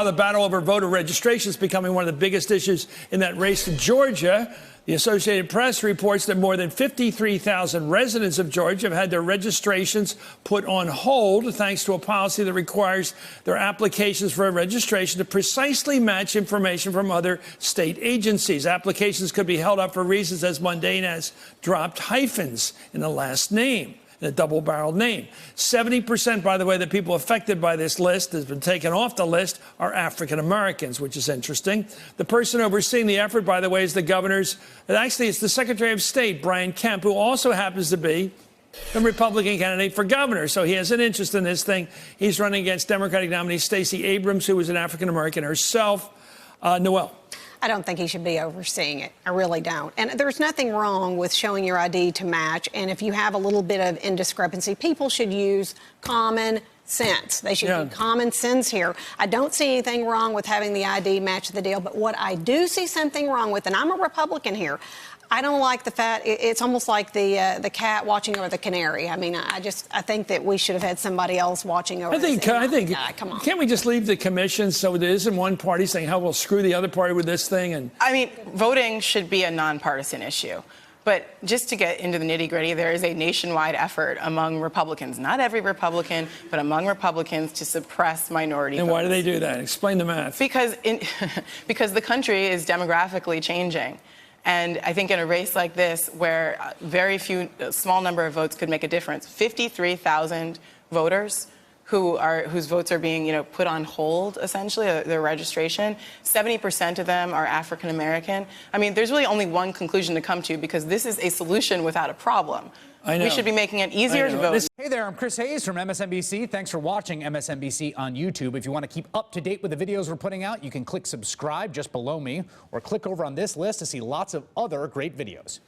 The battle over voter registration is becoming one of the biggest issues in that race in Georgia. The Associated Press reports that more than 53,000 residents of Georgia have had their registrations put on hold thanks to a policy that requires their applications for registration to precisely match information from other state agencies. Applications could be held up for reasons as mundane as dropped hyphens in the last name, a double-barreled name. 70%, by the way, the people affected by this list has been taken off the list are African Americans, which is interesting. The person overseeing the effort, by the way, is the it's the Secretary of State, Brian Kemp, who also happens to be the Republican candidate for governor. So he has an interest in this thing. He's running against Democratic nominee Stacey Abrams, who is an African American herself. Noel. I don't think he should be overseeing it. I really don't. And there's nothing wrong with showing your ID to match. And if you have a little bit of indiscrepancy, people should use common sense. They should do common sense here. I don't see anything wrong with having the ID match the deal. But what I do see something wrong with, and I'm a Republican here, I don't like the fact it's almost like the cat watching over the canary. I mean, I think that we should have had somebody else watching over. I think come on. Can't we just leave the commission so there isn't one party saying, "How we'll screw the other party with this thing"? And I mean, voting should be a nonpartisan issue. But just to get into the nitty-gritty, there is a nationwide effort among Republicans, not every Republican, but among Republicans, to suppress minority votes. And why do they do that? Explain the math. Because the country is demographically changing. And I think in a race like this, where a small number of votes could make a difference, 53,000 voters whose votes are being, put on hold, essentially, their registration, 70% of them are African American. I mean, there's really only one conclusion to come to, because this is a solution without a problem. I know. We should be making it easier to vote. Hey there, I'm Chris Hayes from MSNBC. Thanks for watching MSNBC on YouTube. If you want to keep up to date with the videos we're putting out, you can click subscribe just below me, or click over on this list to see lots of other great videos.